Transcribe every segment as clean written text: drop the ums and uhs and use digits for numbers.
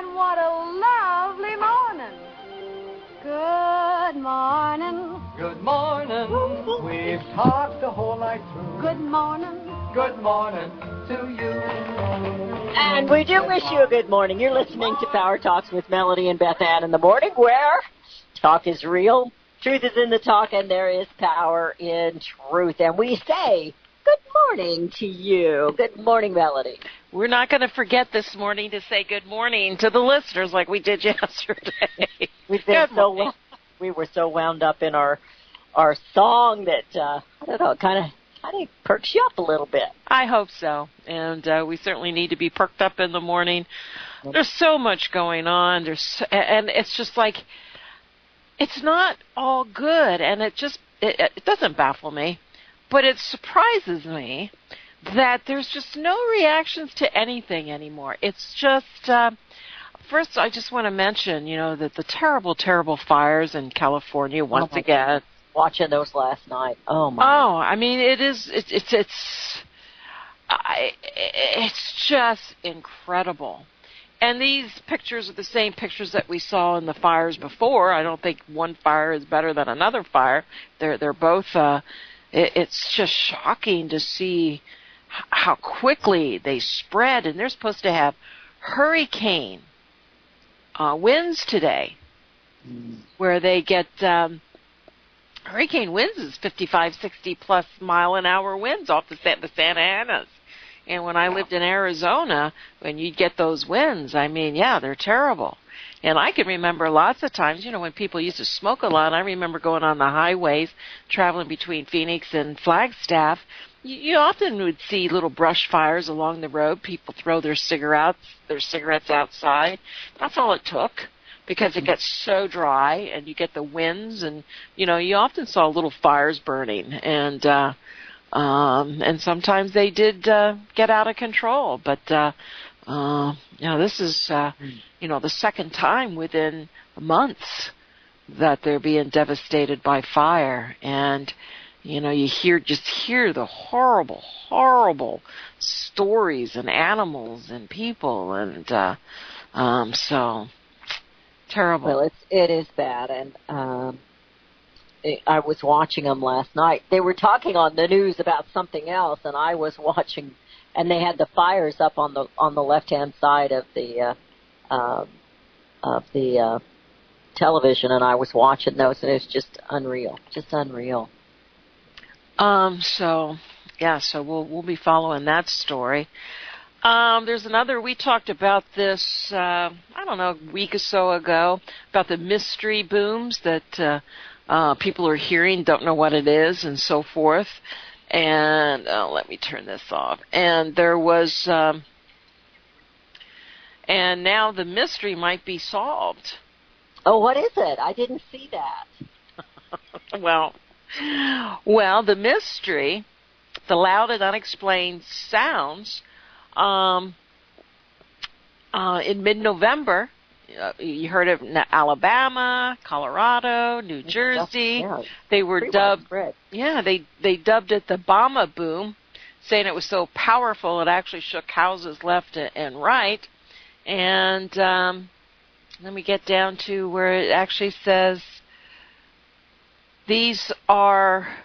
and what a lovely morning. Good morning. Good morning. We've talked the whole night through. Good morning. Good morning to you. And we do wish you a good morning. You're listening to Power Talks with Melody and Beth Ann in the morning, where talk is real, truth is in the talk, and there is power in truth. And we say good morning to you. Good morning, Melody. We're not going to forget this morning to say good morning to the listeners like we did yesterday. We were so wound up in our song that, I don't know, kind of perks you up a little bit. I hope so. And we certainly need to be perked up in the morning. There's so much going on. And it's just like, it's not all good. And it doesn't baffle me, but it surprises me that there's just no reactions to anything anymore. It's just, first I just want to mention, that the terrible, terrible fires in California once again. Watching those last night. Oh, my. Oh, I mean, it's just incredible. And these pictures are the same pictures that we saw in the fires before. I don't think one fire is better than another fire. They're both, it's just shocking to see how quickly they spread, and they're supposed to have hurricane winds today, where they get hurricane winds is 55, 60 plus mile an hour winds off the Santa Anas. And when I lived in Arizona, when you'd get those winds, I mean, yeah, they're terrible. And I can remember lots of times, when people used to smoke a lot. I remember going on the highways, traveling between Phoenix and Flagstaff. You often would see little brush fires along the road. People throw their cigarettes outside. That's all it took, because it gets so dry and you get the winds, and you often saw little fires burning, and sometimes they did get out of control. But this is the second time within months that they're being devastated by fire, and you hear the horrible, horrible stories and animals and people, and so terrible. Well, it is bad, and I was watching them last night. They were talking on the news about something else, and I was watching, and they had the fires up on the left-hand side of the television, and I was watching those, and it was just unreal. So we'll be following that story. There's another, we talked about this, a week or so ago, about the mystery booms that people are hearing, don't know what it is, and so forth. And let me turn this off. And there was, and now the mystery might be solved. Oh, what is it? I didn't see that. Well, the mystery, the loud and unexplained sounds, in mid-November, you heard of Alabama, Colorado, New Jersey. They were dubbed, they dubbed it the Bama boom, saying it was so powerful it actually shook houses left and right. And let me get down to where it actually says, these are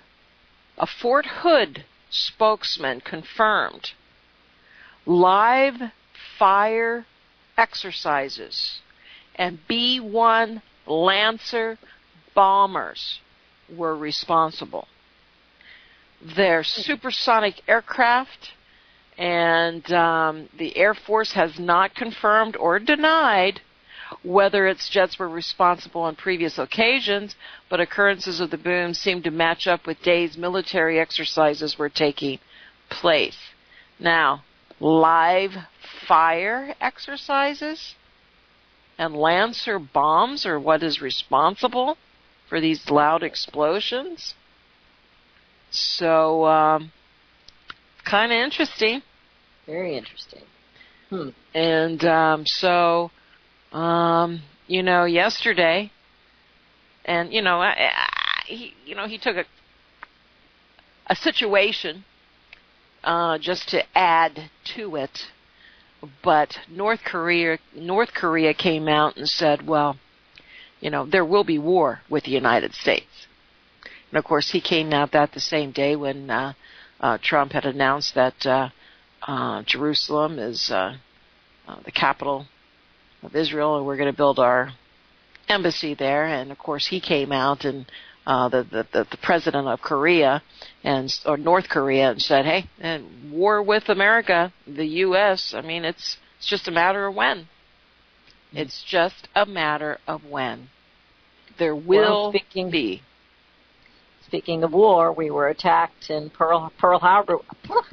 a Fort Hood spokesman confirmed live fire exercises and B-1 Lancer bombers were responsible. They're supersonic aircraft, and the Air Force has not confirmed or denied whether its jets were responsible on previous occasions, but occurrences of the boom seem to match up with days military exercises were taking place. Now, live fire exercises and Lancer bombs are what is responsible for these loud explosions. So, kind of interesting. Very interesting. And yesterday, and he took a situation just to add to it, but North Korea came out and said, well, there will be war with the United States. And of course, he came out that the same day when Trump had announced that Jerusalem is the capital of Israel, and we're going to build our embassy there. And of course, he came out and the president of Korea or North Korea and said, "Hey, war with America, the U.S. I mean, it's just a matter of when. It's just a matter of when. There will be." Speaking of war, we were attacked in Pearl Harbor.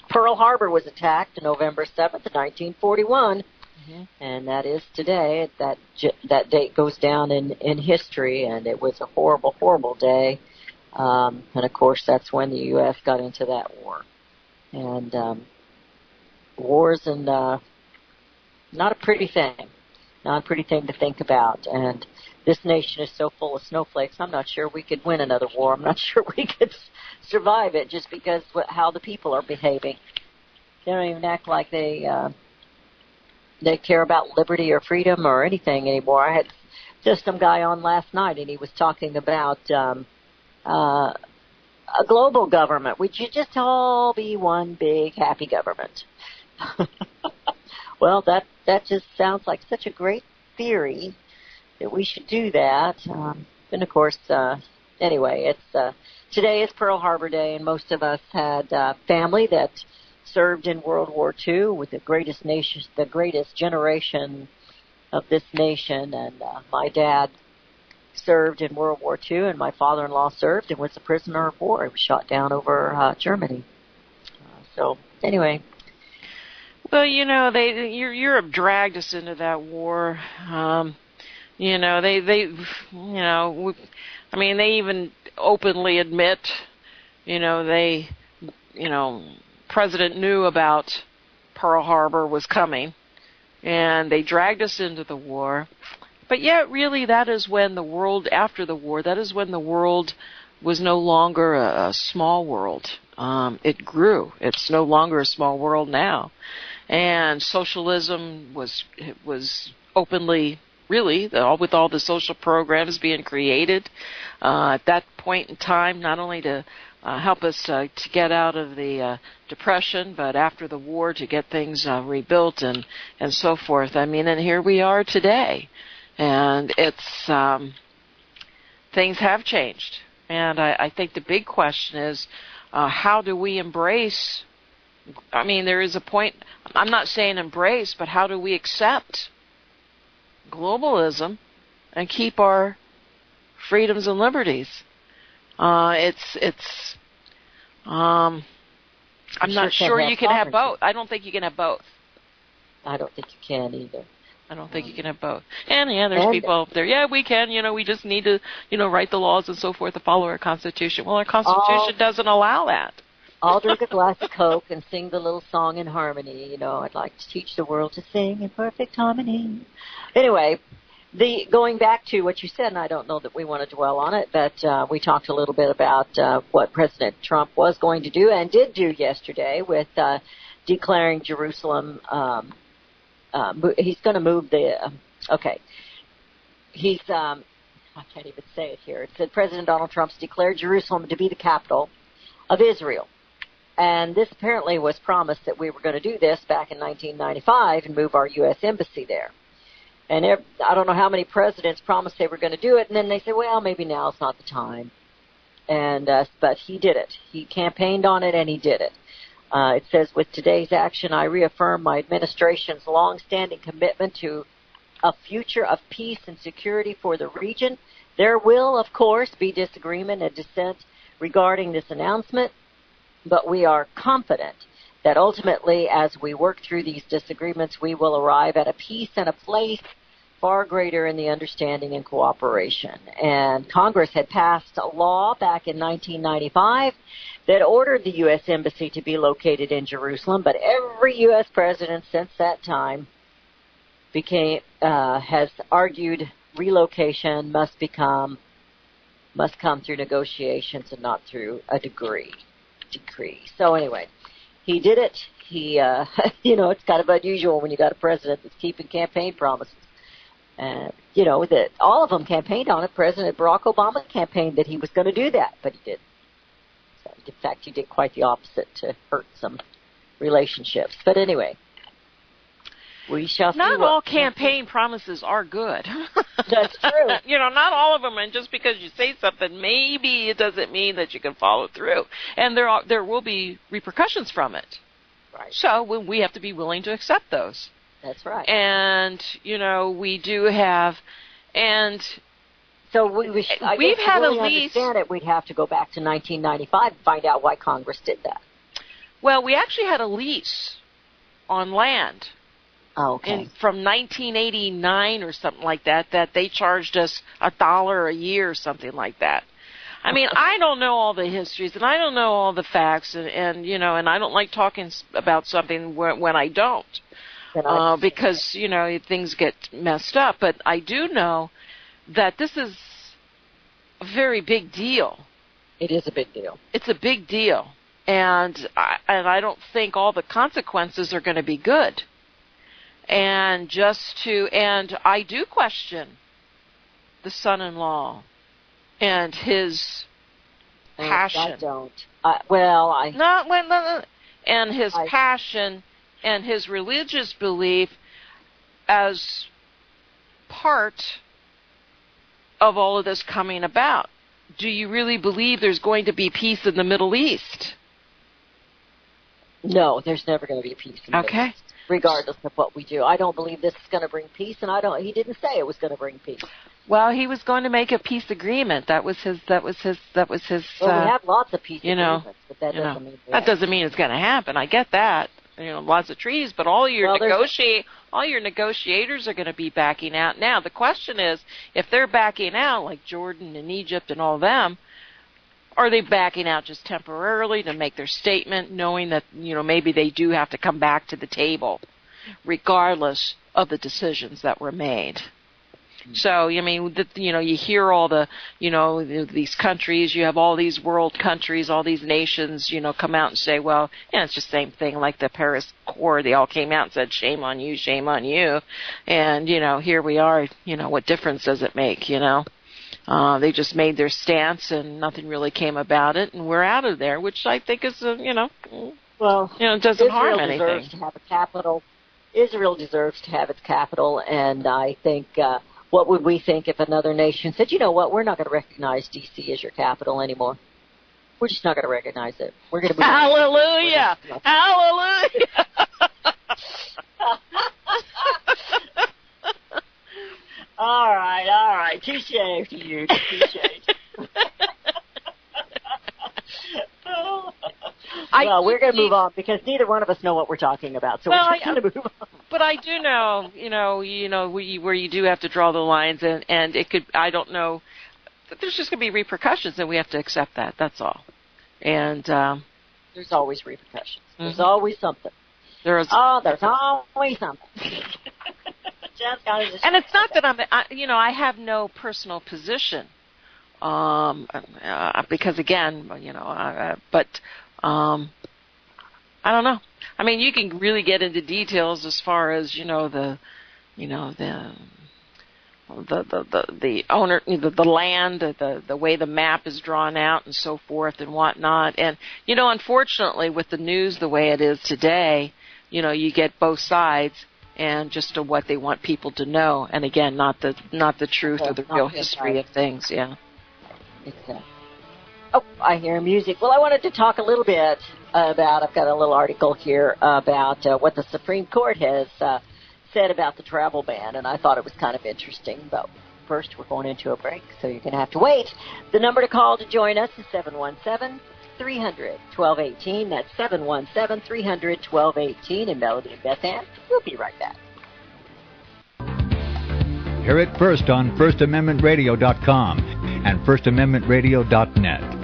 Pearl Harbor was attacked November 7th, 1941, and that is today. That date goes down in history, and it was a horrible, horrible day. And of course, that's when the U.S. got into that war. And wars and not a pretty thing. Not a pretty thing to think about. And this nation is so full of snowflakes, I'm not sure we could win another war. I'm not sure we could survive it just because how the people are behaving. They don't even act like they care about liberty or freedom or anything anymore. I had just some guy on last night, and he was talking about a global government. Would you just all be one big happy government? Well, that just sounds like such a great theory that we should do that. And of course, anyway, it's today is Pearl Harbor Day, and most of us had family that served in World War II with the greatest generation of this nation. And my dad served in World War II, and my father-in-law served and was a prisoner of war. He was shot down over Germany. So anyway. Well, Europe dragged us into that war. They even openly admit, President knew about Pearl Harbor was coming, and they dragged us into the war. But yet, really, that is when the world, after the war, that is when the world was no longer a small world. It grew. It's no longer a small world now. And socialism was openly, really, with all the social programs being created at that point in time, not only to help us to get out of the Depression, but after the war to get things rebuilt and so forth. I mean, and here we are today. And it's things have changed. And I think the big question is, how do we embrace? I mean, there is a point, I'm not saying embrace, but how do we accept globalism and keep our freedoms and liberties? I'm not sure you can have both. I don't think you can have both. I don't think you can either. I don't think you can have both. And there's people out there, we can, we just need to, write the laws and so forth to follow our Constitution. Well, our Constitution doesn't allow that. I'll drink a glass of Coke and sing the little song in harmony. I'd like to teach the world to sing in perfect harmony. Anyway, going back to what you said, and I don't know that we want to dwell on it, but we talked a little bit about what President Trump was going to do and did do yesterday with declaring Jerusalem. He's going to move He's, I can't even say it here. It said President Donald Trump's declared Jerusalem to be the capital of Israel. And this apparently was promised that we were going to do this back in 1995 and move our U.S. embassy there. And I don't know how many presidents promised they were going to do it, and then they said, well, maybe now's not the time. And but he did it. He campaigned on it, and he did it. It says, with today's action, I reaffirm my administration's long-standing commitment to a future of peace and security for the region. There will, of course, be disagreement and dissent regarding this announcement, but we are confident that ultimately, as we work through these disagreements, we will arrive at a peace and a place far greater in the understanding and cooperation. And Congress had passed a law back in 1995 that ordered the U.S. Embassy to be located in Jerusalem, but every U.S. president since that time has argued relocation must come through negotiations and not through a decree. So anyway, he did it. he, it's kind of unusual when you got a president that's keeping campaign promises. And, that all of them campaigned on it. President Barack Obama campaigned that he was going to do that, but he didn't. So, in fact, he did quite the opposite to hurt some relationships. But anyway, we shall see. Not all campaign promises are good. That's true. Not all of them, and just because you say something, maybe it doesn't mean that you can follow through. And there will be repercussions from it. Right. So we have to be willing to accept those. That's right. And, we do have, and so we've had really a lease. Understand it, we'd have to go back to 1995 and find out why Congress did that. Well, we actually had a lease on land. Oh, okay. From 1989 or something like that they charged us $1 a year or something like that. I mean, I don't know all the histories and I don't know all the facts and I don't like talking about something when I don't. Because, things get messed up. But I do know that this is a very big deal. It is a big deal. It's a big deal. And I don't think all the consequences are going to be good. And I do question the son-in-law and his passion. I don't. And his passion and his religious belief as part of all of this coming about. Do you really believe there's going to be peace in the Middle East? No, there's never going to be peace in the Middle East, regardless of what we do. I don't believe this is going to bring peace, and he didn't say it was going to bring peace. Well, he was going to make a peace agreement. That was his. Well, we have lots of peace agreements, but that doesn't mean it's going to happen. I get that. Lots of treaties, but all your negotiators are going to be backing out. Now, the question is, if they're backing out, like Jordan and Egypt and all them, are they backing out just temporarily to make their statement, knowing that, maybe they do have to come back to the table, regardless of the decisions that were made? So, you hear all the, these countries, you have all these world countries, all these nations, come out and say, well, it's just the same thing like the Paris Accord. They all came out and said, shame on you, shame on you. And, here we are, what difference does it make, They just made their stance and nothing really came about it, and we're out of there, which I think is, it doesn't harm anything. Israel deserves to have a capital. Israel deserves to have its capital, and I think... what would we think if another nation said, you know what, we're not going to recognize D.C. as your capital anymore. We're just not going to recognize it. We're going to be... Hallelujah! Hallelujah! All right. Touche to you. Touche. We're going to move on because neither one of us know what we're talking about, so we're just going to move on. But I do know, where you do have to draw the lines, and it could, I don't know, there's just going to be repercussions, and we have to accept that. That's all. And there's always repercussions. Mm-hmm. There's always something. There's always something. And it's not that I have no personal position, because again, but. I don't know. I mean, you can really get into details as far as the owner, the land, the way the map is drawn out, and so forth and whatnot. And unfortunately, with the news the way it is today, you get both sides and just what they want people to know. And again, not the truth or the real history of things. Yeah. Exactly. Oh, I hear music. Well, I wanted to talk a little bit about, I've got a little article here about what the Supreme Court has said about the travel ban, and I thought it was kind of interesting. But first, we're going into a break, so you're going to have to wait. The number to call to join us is 717-300-1218. That's 717-300-1218 in Melody and Beth Ann. We'll be right back. Hear it first on FirstAmendmentRadio.com and FirstAmendmentRadio.net.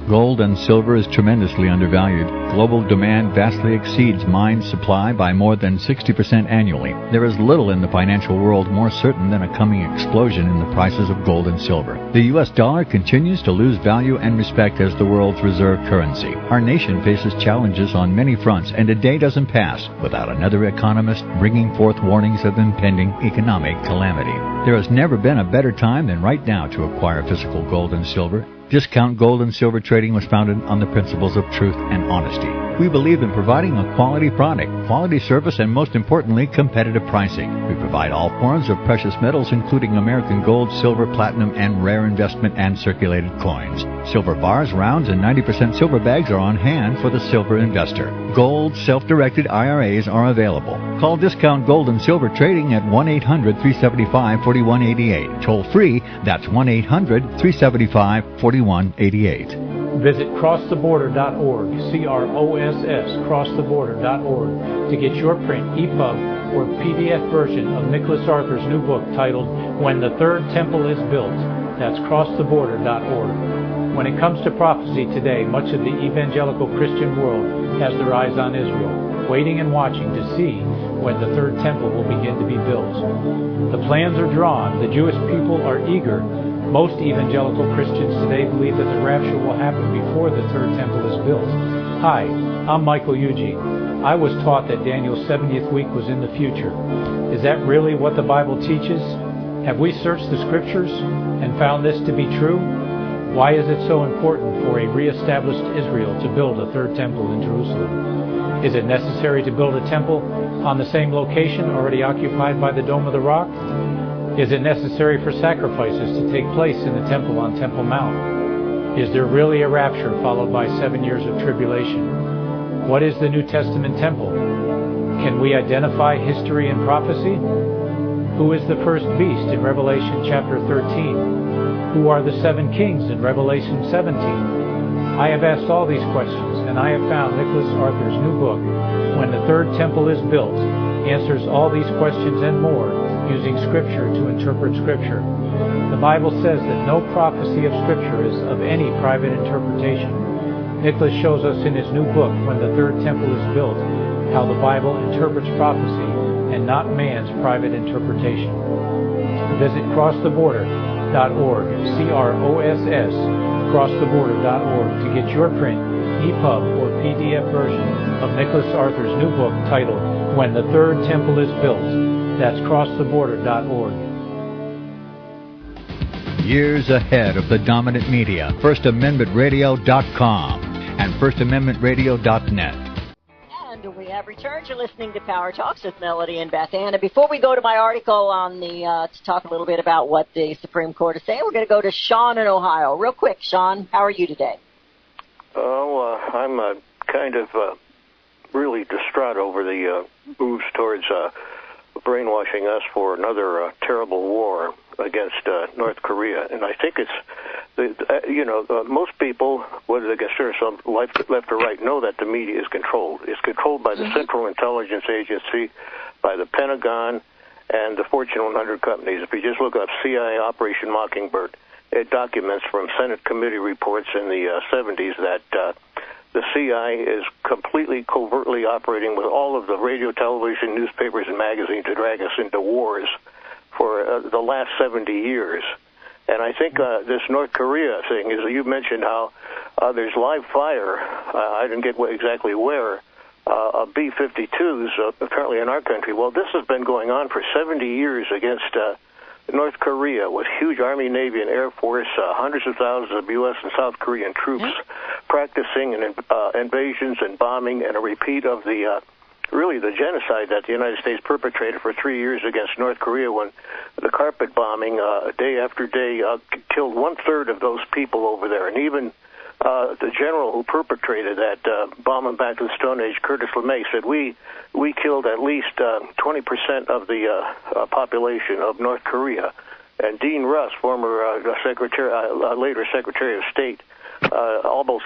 Gold and silver is tremendously undervalued. global demand vastly exceeds mine supply by more than 60% annually, there is little in the financial world more certain than a coming explosion in the prices of gold and silver. The U.S. dollar continues to lose value and respect as the world's reserve currency. Our nation faces challenges on many fronts, and a day doesn't pass without another economist bringing forth warnings of impending economic calamity. There has never been a better time than right now to acquire physical gold and silver. Discount Gold and Silver Trading was founded on the principles of truth and honesty. We believe in providing a quality product, quality service, and most importantly, competitive pricing. We provide all forms of precious metals, including American gold, silver, platinum, and rare investment and circulated coins. Silver bars, rounds, and 90% silver bags are on hand for the silver investor. Gold self-directed IRAs are available. Call Discount Gold and Silver Trading at 1-800-375-4188. Toll free, that's 1-800-375-4188. Visit crosstheborder.org, C-R-O-S-S, crosstheborder.org, to get your print, EPUB, or PDF version of Nicholas Arthur's new book titled When the Third Temple is Built. That's crosstheborder.org. When it comes to prophecy today, much of the evangelical Christian world has their eyes on Israel, waiting and watching to see when the third temple will begin to be built. The plans are drawn. The Jewish people are eager. Most evangelical Christians today believe that the rapture will happen before the third temple is built. Hi, I'm Michael Yuji. I was taught that Daniel's 70th week was in the future. Is that really what the Bible teaches? Have we searched the Scriptures and found this to be true? Why is it so important for a reestablished Israel to build a third temple in Jerusalem? Is it necessary to build a temple on the same location already occupied by the Dome of the Rock? Is it necessary for sacrifices to take place in the temple on Temple Mount? Is there really a rapture followed by 7 years of tribulation? What is the New Testament temple? Can we identify history and prophecy? Who is the first beast in Revelation chapter 13? Who are the 7 kings in Revelation 17? I have asked all these questions, and I have found Nicholas Arthur's new book, When the Third Temple is Built, answers all these questions and more, using Scripture to interpret Scripture. The Bible says that no prophecy of Scripture is of any private interpretation. Nicholas shows us in his new book, When the Third Temple is Built, how the Bible interprets prophecy and not man's private interpretation. Visit crosstheborder.org, C-R-O-S-S, crosstheborder.org, to get your print, EPUB, or PDF version of Nicholas Arthur's new book titled When the Third Temple is Built. That's crosstheborder.org. Years ahead of the dominant media, FirstAmendmentRadio.com and FirstAmendmentRadio.net. And we have returned. You're listening to Power Talks with Melody and Beth Ann. And before we go to my article on the to talk a little bit about what the Supreme Court is saying, we're going to go to Sean in Ohio. Real quick, Sean, how are you today? Oh, I'm kind of really distraught over the moves towards brainwashing us for another terrible war against North Korea. And I think it's, most people, whether they consider some left or right, know that the media is controlled. It's controlled by the Central Intelligence Agency, by the Pentagon, and the Fortune 100 companies. If you just look up CIA Operation Mockingbird, it documents from Senate committee reports in the 70s that the CIA is completely covertly operating with all of the radio, television, newspapers, and magazines to drag us into wars for the last 70 years. And I think this North Korea thing is, you mentioned how there's live fire. I didn't get exactly where. Of B-52s apparently in our country. Well, this has been going on for 70 years against North Korea, with huge Army, Navy, and Air Force, hundreds of thousands of U.S. and South Korean troops practicing invasions and bombing, and a repeat of the genocide that the United States perpetrated for 3 years against North Korea, when the carpet bombing day after day killed 1/3 of those people over there. And even the general who perpetrated that bombing back to the Stone Age, Curtis LeMay, said we killed at least 20% of the population of North Korea. And Dean Russ, former later Secretary of State, almost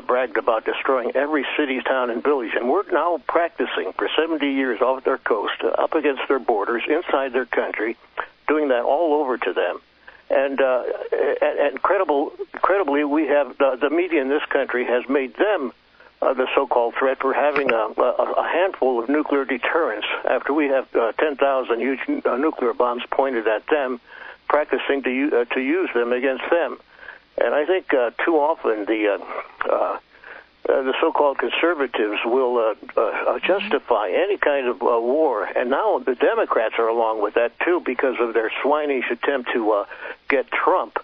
bragged about destroying every city, town, and village. And we're now practicing for 70 years off their coast, up against their borders, inside their country, doing that all over to them. And incredibly, we have the media in this country has made them the so-called threat for having a handful of nuclear deterrents after we have 10,000 huge nuclear bombs pointed at them, practicing to use them against them. And I think too often the so-called conservatives will justify any kind of war, and now the Democrats are along with that too because of their swinish attempt to get Trump.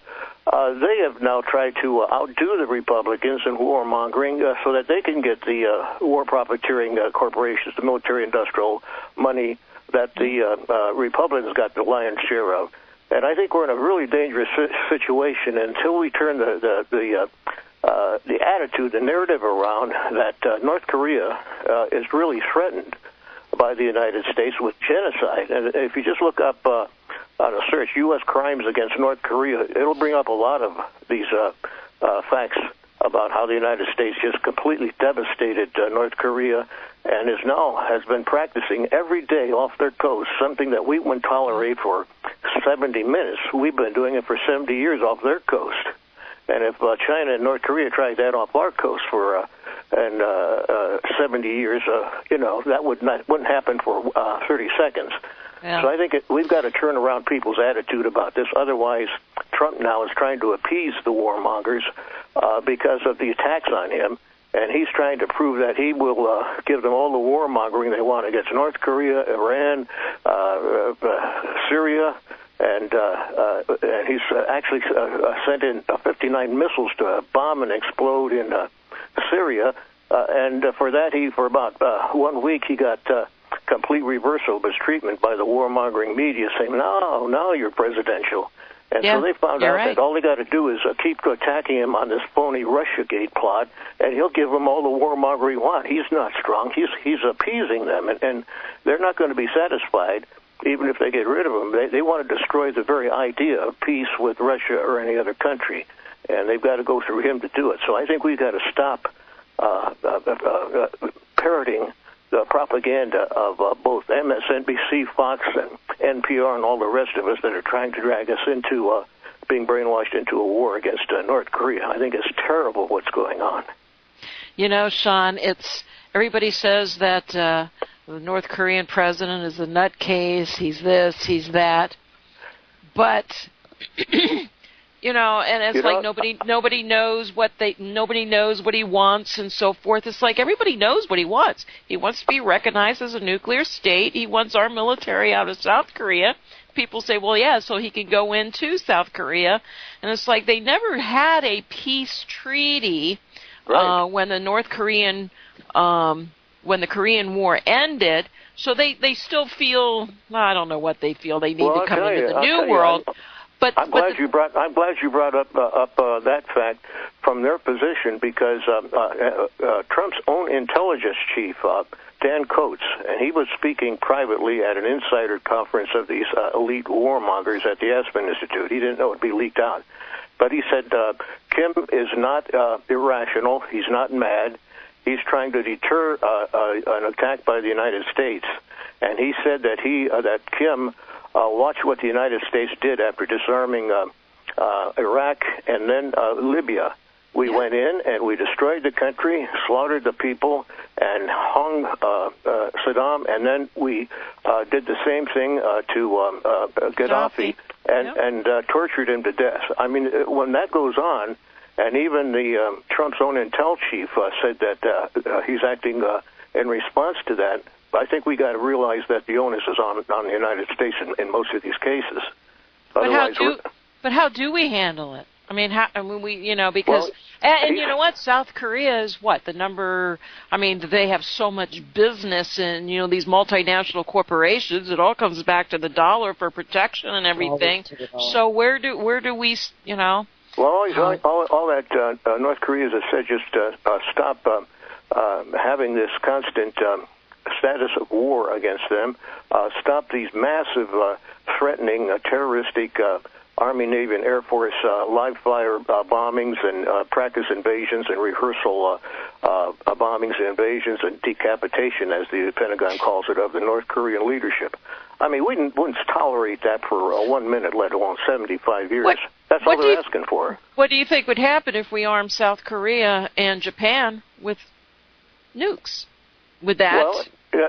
They have now tried to outdo the Republicans in warmongering so that they can get the war profiteering corporations, the military-industrial money that the Republicans got the lion's share of. And I think we're in a really dangerous situation until we turn the attitude, the narrative around that North Korea is really threatened by the United States with genocide. And if you just look up on a search, U.S. crimes against North Korea, it'll bring up a lot of these facts about how the United States just completely devastated North Korea and has been practicing every day off their coast, something that we wouldn't tolerate for 70 minutes. We've been doing it for 70 years off their coast. And if China and North Korea tried that off our coast for 70 years, that wouldn't happen for 30 seconds. Yeah. So I think we've got to turn around people's attitude about this. Otherwise, Trump now is trying to appease the warmongers because of the attacks on him. And he's trying to prove that he will give them all the warmongering they want against North Korea, Iran, Syria, and he's actually sent in 59 missiles to bomb and explode in Syria. And for that, for about 1 week, he got complete reversal of his treatment by the warmongering media, saying, no, you're presidential. And so they found out that all they got to do is keep attacking him on this phony Russiagate plot, and he'll give them all the warmonger he wants. He's not strong. He's appeasing them, and they're not going to be satisfied even if they get rid of him. They want to destroy the very idea of peace with Russia or any other country, and they've got to go through him to do it. So I think we've got to stop parroting the propaganda of both MSNBC, Fox, and NPR, and all the rest of us that are trying to drag us into being brainwashed into a war against North Korea. I think it's terrible what's going on. You know, Sean, everybody says that the North Korean president is a nutcase. He's this, he's that, but and it's like nobody knows what he wants and so forth. It's like everybody knows what he wants. He wants to be recognized as a nuclear state. He wants our military out of South Korea. People say, well, yeah, so he can go into South Korea. And it's like they never had a peace treaty when the North Korean when the Korean War ended. So they still feel, I don't know what they feel. They need to come into the new world. But I'm glad you brought up that fact from their position, because Trump's own intelligence chief, Dan Coates, and he was speaking privately at an insider conference of these elite warmongers at the Aspen Institute. He didn't know it would be leaked out, but he said Kim is not irrational. He's not mad. He's trying to deter an attack by the United States, and he said that that Kim. Watch what the United States did after disarming Iraq and then Libya. We went in and we destroyed the country, slaughtered the people, and hung Saddam, and then we did the same thing to Gaddafi and tortured him to death. I mean, when that goes on, and even the Trump's own intel chief said that he's acting in response to that, I think we got to realize that the onus is on the United States in most of these cases. But how do we handle it? I mean, because and you know what? South Korea is what the number. I mean, they have so much business in these multinational corporations. It all comes back to the dollar for protection and everything. So where do we Well, all that North Korea has said, just stop having this constant. Status of war against them, stop these massive, threatening, terroristic Army, Navy, and Air Force live-fire bombings and practice invasions and rehearsal bombings and invasions and decapitation, as the Pentagon calls it, of the North Korean leadership. I mean, we wouldn't tolerate that for 1 minute, let alone 75 years. That's all they're asking for. What do you think would happen if we armed South Korea and Japan with nukes. Would that? Well,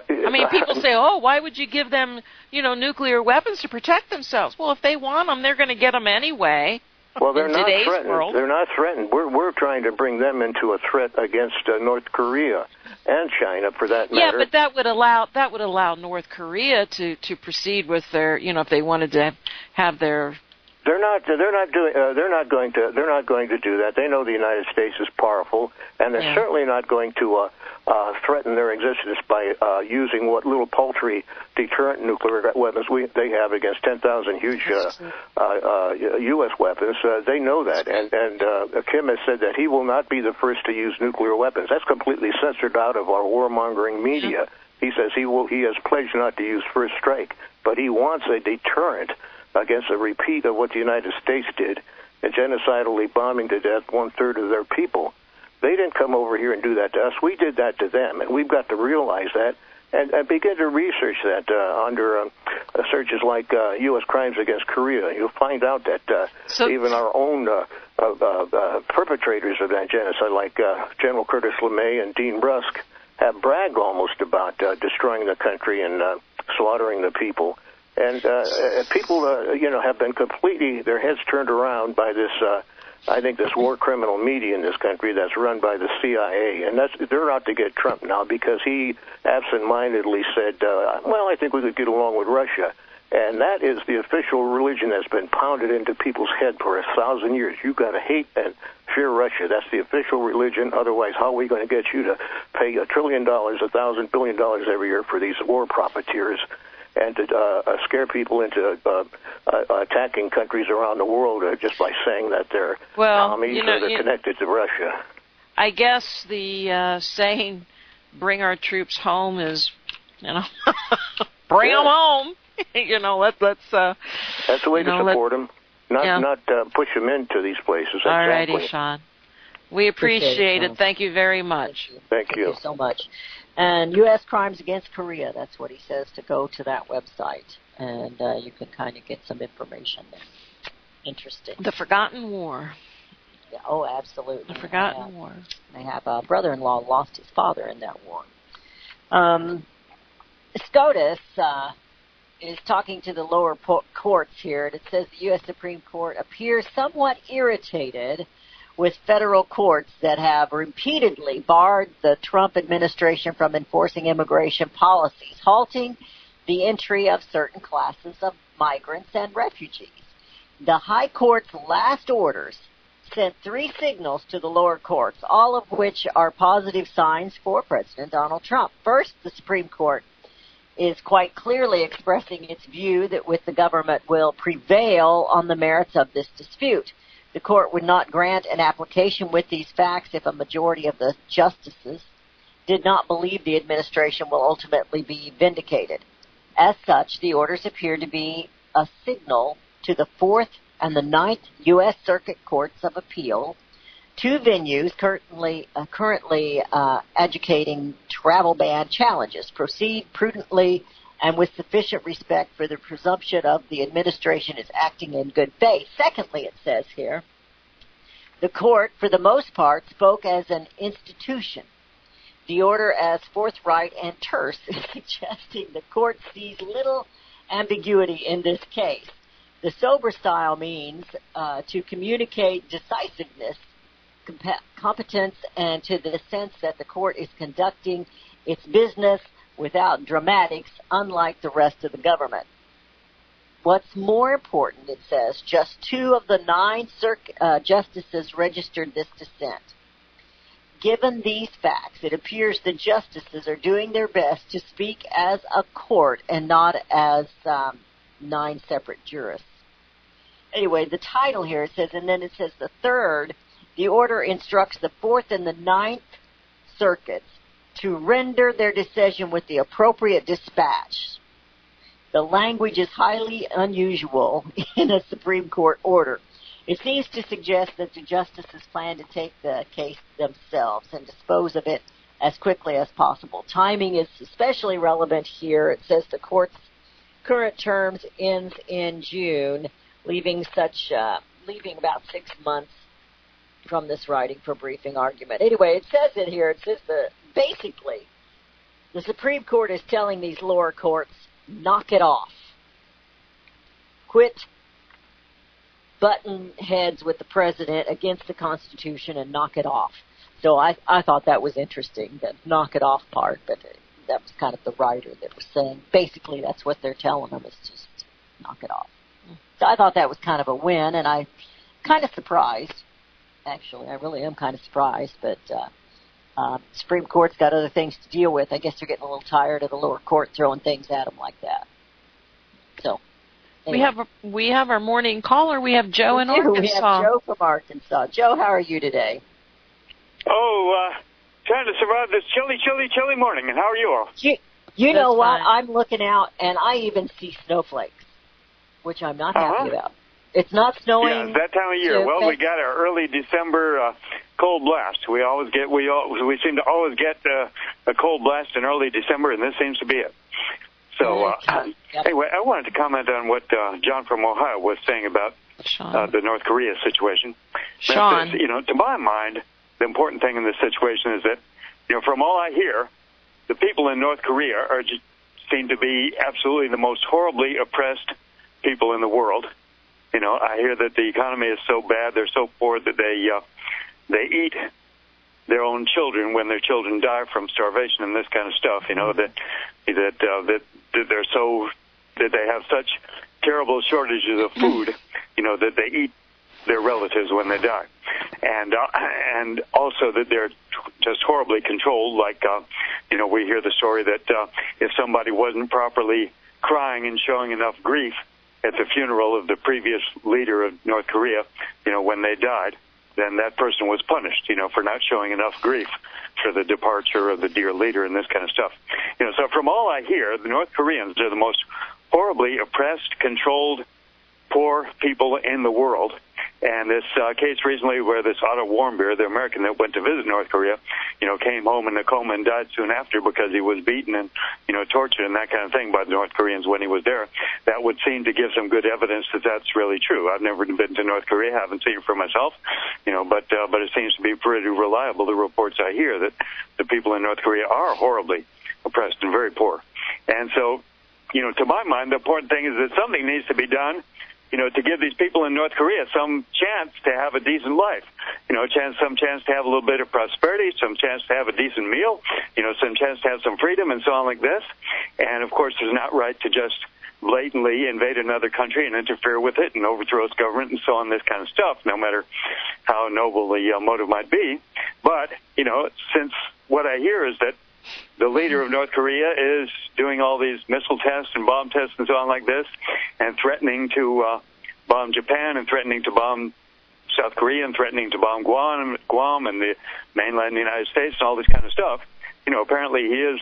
I mean, people say, "Oh, why would you give them, nuclear weapons to protect themselves?" Well, if they want them, they're going to get them anyway. Well, they're in not today's threatened. world. They're not threatened. We're trying to bring them into a threat against North Korea and China, for that matter. Yeah, but that would allow North Korea to proceed with their, if they wanted to have their. They're not going to do that. They know the United States is powerful, and they're certainly not going to threaten their existence by using what little paltry deterrent nuclear weapons they have against 10,000 huge U.S. weapons. They know that, and Kim has said that he will not be the first to use nuclear weapons. That's completely censored out of our warmongering media. He says he has pledged not to use first strike, but he wants a deterrent against a repeat of what the United States did in genocidally bombing to death 1/3 of their people. They didn't come over here and do that to us. We did that to them, and we've got to realize that and begin to research that under searches like U.S. crimes against Korea. You'll find out that even our own perpetrators of that genocide, like General Curtis LeMay and Dean Rusk, have bragged almost about destroying the country and slaughtering the people. And people, have been completely, their heads turned around by this, I think, this war criminal media in this country that's run by the CIA. And they're out to get Trump now because he absent-mindedly said, well, I think we could get along with Russia. And that is the official religion that's been pounded into people's head for 1,000 years. You've got to hate and fear Russia. That's the official religion. Otherwise, how are we going to get you to pay $1 trillion, $1,000 billion every year for these war profiteers? And to scare people into attacking countries around the world just by saying that they're commies or they're connected to Russia. I guess the saying, bring our troops home is, bring them home. Let's that's the way to support them, not push them into these places. All righty, Sean. We appreciate it. Thank you very much. Thank you so much. And U.S. Crimes Against Korea, that's what he says, to go to that website. And you can kind of get some information there. Interesting. The Forgotten War. Yeah, oh, absolutely. The Forgotten War. They have a brother-in-law lost his father in that war. SCOTUS is talking to the lower courts here. And it says the U.S. Supreme Court appears somewhat irritated with federal courts that have repeatedly barred the Trump administration from enforcing immigration policies, halting the entry of certain classes of migrants and refugees. The High Court's last orders sent 3 signals to the lower courts, all of which are positive signs for President Donald Trump. First, the Supreme Court is quite clearly expressing its view that the government will prevail on the merits of this dispute. The court would not grant an application with these facts if a majority of the justices did not believe the administration will ultimately be vindicated. As such, the orders appear to be a signal to the 4th and the 9th U.S. Circuit Courts of Appeal, 2 venues currently adjudicating travel ban challenges. Proceed prudently and with sufficient respect for the presumption of the administration is acting in good faith. Secondly, it says here, the court, for the most part, spoke as an institution. The order as forthright and terse, suggesting the court sees little ambiguity in this case. The sober style means to communicate decisiveness, competence, and to the sense that the court is conducting its business without dramatics, unlike the rest of the government. What's more important, it says, just 2 of the 9 justices registered this dissent. Given these facts, it appears the justices are doing their best to speak as a court and not as 9 separate jurists. Anyway, the title here, it says, and then it says the 3rd, the order instructs the 4th and the 9th circuits to render their decision with the appropriate dispatch. The language is highly unusual in a Supreme Court order. It seems to suggest that the justices plan to take the case themselves and dispose of it as quickly as possible. Timing is especially relevant here. It says the court's current terms ends in June, leaving about 6 months from this writing for briefing argument. Anyway, it says it here. It says basically, the Supreme Court is telling these lower courts, knock it off. Quit button heads with the president against the Constitution and knock it off. So I thought that was interesting, the knock it off part, but that was kind of the writer that was saying, basically that's what they're telling them, is just knock it off. So I thought that was kind of a win, and I'm kind of surprised. Actually, I really am kind of surprised, but Supreme Court's got other things to deal with. I guess they're getting a little tired of the lower court throwing things at them like that. So anyway. We have our morning caller. We have Joe in Arkansas. We have Joe from Arkansas. Joe, how are you today? Trying to survive this chilly morning. And how are you all? You know what? I'm looking out, and I even see snowflakes, which I'm not happy about. It's not snowing. Yeah, it's that time of year. Well, we got our early December cold blast. We seem to always get a cold blast in early December, and this seems to be it. So anyway, I wanted to comment on what John from Ohio was saying about the North Korea situation. Sean, to my mind, the important thing in this situation is that, from all I hear, the people in North Korea seem to be absolutely the most horribly oppressed people in the world. I hear that the economy is so bad, they're so poor that they eat their own children when their children die from starvation and this kind of stuff. That they have such terrible shortages of food, that they eat their relatives when they die, and also that they're just horribly controlled. Like we hear the story that if somebody wasn't properly crying and showing enough grief at the funeral of the previous leader of North Korea, when they died, then that person was punished, for not showing enough grief for the departure of the dear leader and this kind of stuff. So from all I hear, the North Koreans are the most horribly oppressed, controlled, poor people in the world. And this case recently where this Otto Warmbier, the American that went to visit North Korea, came home in a coma and died soon after because he was beaten and, tortured and that kind of thing by the North Koreans when he was there, that would seem to give some good evidence that that's really true. I've never been to North Korea, haven't seen it for myself, but it seems to be pretty reliable, the reports I hear, that the people in North Korea are horribly oppressed and very poor. And so, to my mind, the important thing is that something needs to be done, to give these people in North Korea some chance to have a decent life, some chance to have a little bit of prosperity, some chance to have a decent meal, some chance to have some freedom and so on like this. And, of course, it's not right to just blatantly invade another country and interfere with it and overthrow its government and so on, this kind of stuff, no matter how noble the motive might be. But, since what I hear is that the leader of North Korea is doing all these missile tests and bomb tests and so on like this, and threatening to bomb Japan and threatening to bomb South Korea and threatening to bomb Guam and the mainland of the United States and all this kind of stuff. Apparently he is,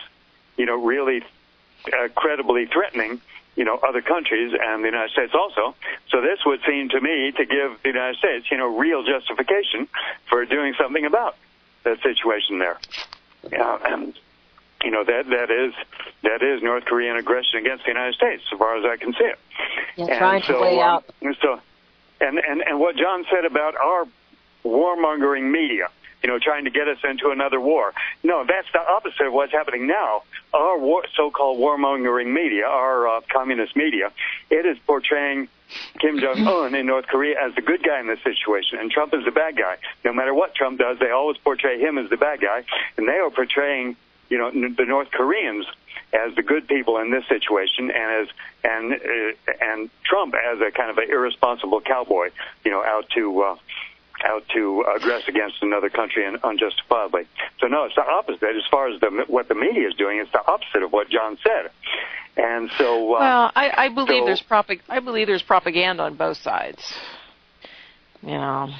really credibly threatening, other countries and the United States also. So this would seem to me to give the United States, real justification for doing something about that situation there. And that is North Korean aggression against the United States, as far as I can see it. Yeah, trying to weigh out. And what John said about our warmongering media, trying to get us into another war. No, that's the opposite of what's happening now. Our so-called warmongering media, our communist media, it is portraying Kim Jong-un in North Korea as the good guy in this situation, and Trump is the bad guy. No matter what Trump does, they always portray him as the bad guy, and they are portraying, the North Koreans as the good people in this situation, and Trump as a kind of an irresponsible cowboy, out to aggress against another country and unjustifiably. So no, it's the opposite. As far as what the media is doing, it's the opposite of what John said. And so, well, I believe there's propaganda on both sides. Well,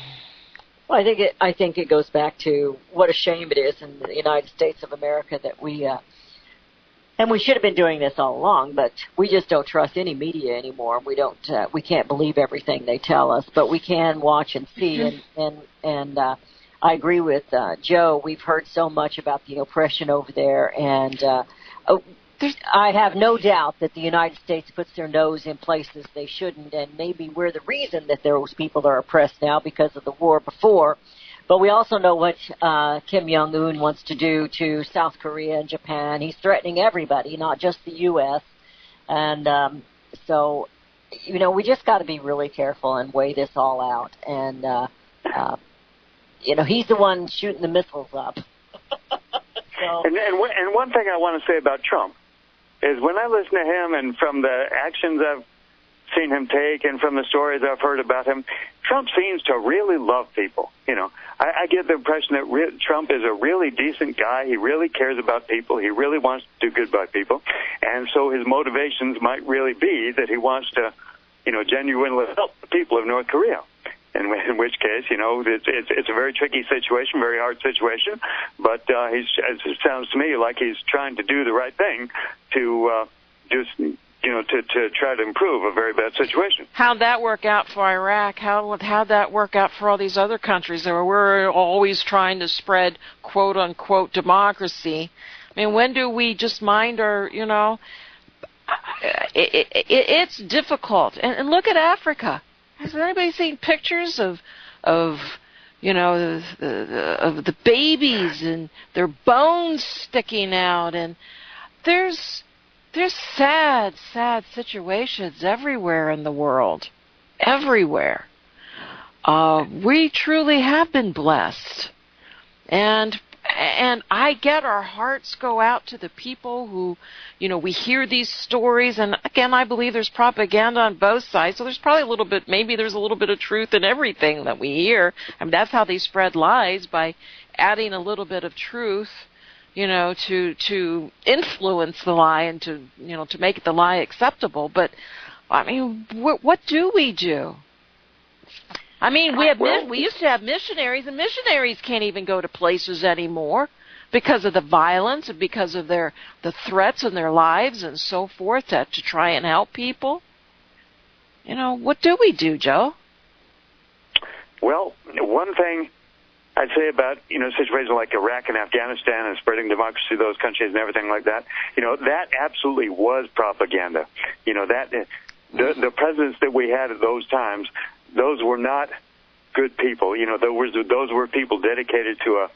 I think it goes back to what a shame it is in the United States of America that we and we should have been doing this all along, but we just don't trust any media anymore. We can't believe everything they tell us, but we can watch and see. And I agree with Joe. We've heard so much about the oppression over there, and I have no doubt that the United States puts their nose in places they shouldn't, and maybe we're the reason that those people are oppressed now because of the war before. But we also know what Kim Jong-un wants to do to South Korea and Japan. He's threatening everybody, not just the U.S. And so, we just got to be really careful and weigh this all out. And, he's the one shooting the missiles up. So. And one thing I want to say about Trump is when I listen to him and from the actions I've seen him take and from the stories I've heard about him, Trump seems to really love people. I get the impression that Trump is a really decent guy. He really cares about people. He really wants to do good by people. And so his motivations might really be that he wants to, genuinely help the people of North Korea. In which case, it's a very tricky situation, very hard situation. But it sounds to me like he's trying to do the right thing to to try to improve a very bad situation. How'd that work out for Iraq? How'd that work out for all these other countries that we're always trying to spread quote-unquote democracy? I mean, when do we just mind our, it's difficult. And look at Africa. Has anybody seen pictures of the babies and their bones sticking out? And there's sad situations everywhere in the world. Everywhere. We truly have been blessed. And I get our hearts go out to the people who, we hear these stories. And again, I believe there's propaganda on both sides. So there's probably maybe there's a little bit of truth in everything that we hear. I mean, that's how they spread lies, by adding a little bit of truth, to influence the lie and to make the lie acceptable. But, I mean, what do we do? I mean, we used to have missionaries, and missionaries can't even go to places anymore because of the violence and because of the threats in their lives and so forth to try and help people. What do we do, Joe? Well, one thing I'd say about, situations like Iraq and Afghanistan and spreading democracy to those countries and everything like that, that absolutely was propaganda. The presidents that we had at those times, those were not good people. Those were people dedicated to a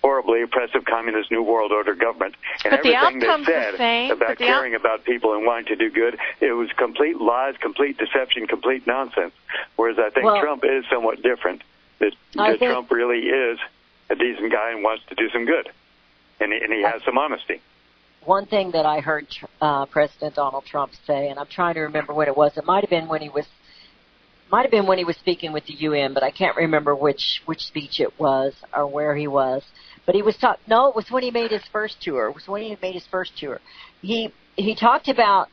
horribly oppressive communist New World Order government. And but everything the they said about caring about people and wanting to do good, it was complete lies, complete deception, complete nonsense. Whereas I think Trump is somewhat different. That Trump really is a decent guy and wants to do some good. And he has some honesty. One thing that I heard President Donald Trump say, and I'm trying to remember when it was. It might have been when he was speaking with the UN, but I can't remember which speech it was or where he was. But he was no, it was when he made his first tour. He talked about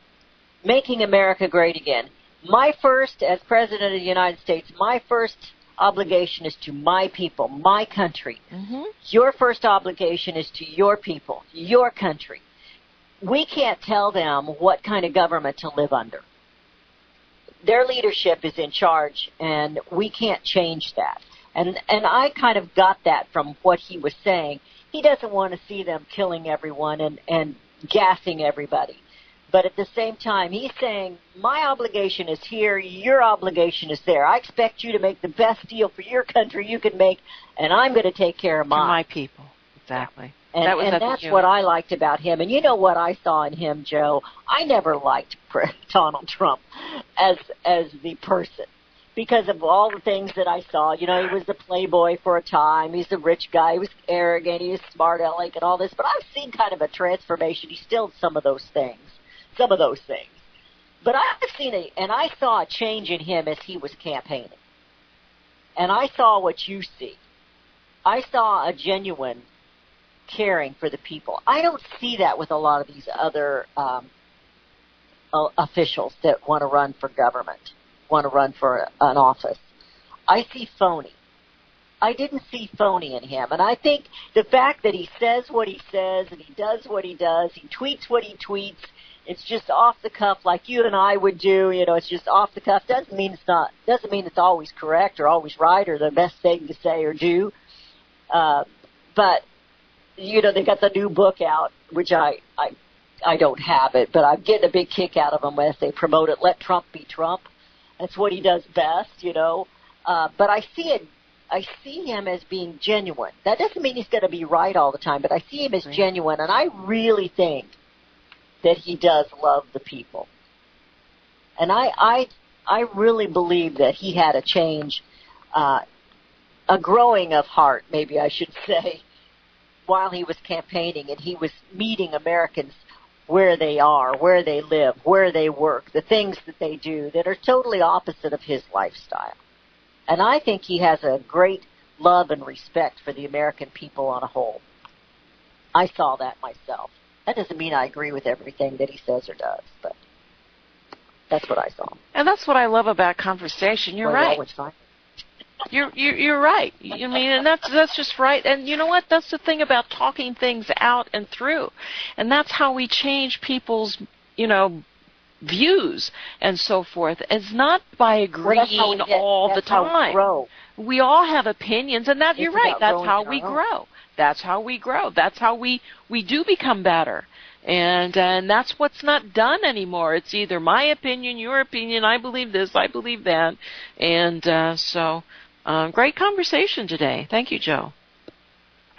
making America great again. As President of the United States, my first obligation is to my people, my country. Mm-hmm. Your first obligation is to your people, your country. We can't tell them what kind of government to live under. Their leadership is in charge, and we can't change that. And I kind of got that from what he was saying. He doesn't want to see them killing everyone and gassing everybody. But at the same time, he's saying, my obligation is here, your obligation is there. I expect you to make the best deal for your country you can make, and I'm going to take care of mine. To my people, exactly. And that's what I liked about him. And you know what I saw in him, Joe? I never liked Donald Trump as the person because of all the things that I saw. He was the playboy for a time. He's the rich guy. He was arrogant. He was smart aleck and all this. But I've seen kind of a transformation. He still some of those things. But I've seen and I saw a change in him as he was campaigning. And I saw what you see. I saw a genuine caring for the people. I don't see that with a lot of these other officials that want to run for government, want to run for an office. I see phony. I didn't see phony in him. And I think the fact that he says what he says and he does what he does, he tweets what he tweets, it's just off the cuff like you and I would do, it's just off the cuff. Doesn't mean it's always correct or always right or the best thing to say or do. But they got the new book out, which I don't have it, but I'm getting a big kick out of them as they promote it. Let Trump be Trump. That's what he does best, But I see I see him as being genuine. That doesn't mean he's going to be right all the time, but I see him as genuine, and I really think that he does love the people. And I really believe that he had a change, a growing of heart, maybe I should say, while he was campaigning, and he was meeting Americans where they are, where they live, where they work, the things that they do that are totally opposite of his lifestyle. And I think he has a great love and respect for the American people on a whole. I saw that myself. That doesn't mean I agree with everything that he says or does, but that's what I saw. And that's what I love about conversation. You're right. You're right. I mean, and that's just right. And you know what? That's the thing about talking things out and through. And that's how we change people's, views and so forth. It's not by agreeing all the time. We all have opinions, and you're right. That's how we grow. That's how we grow. That's how we do become better. And that's what's not done anymore. It's either my opinion, your opinion, I believe this, I believe that. And so great conversation today. Thank you, Joe.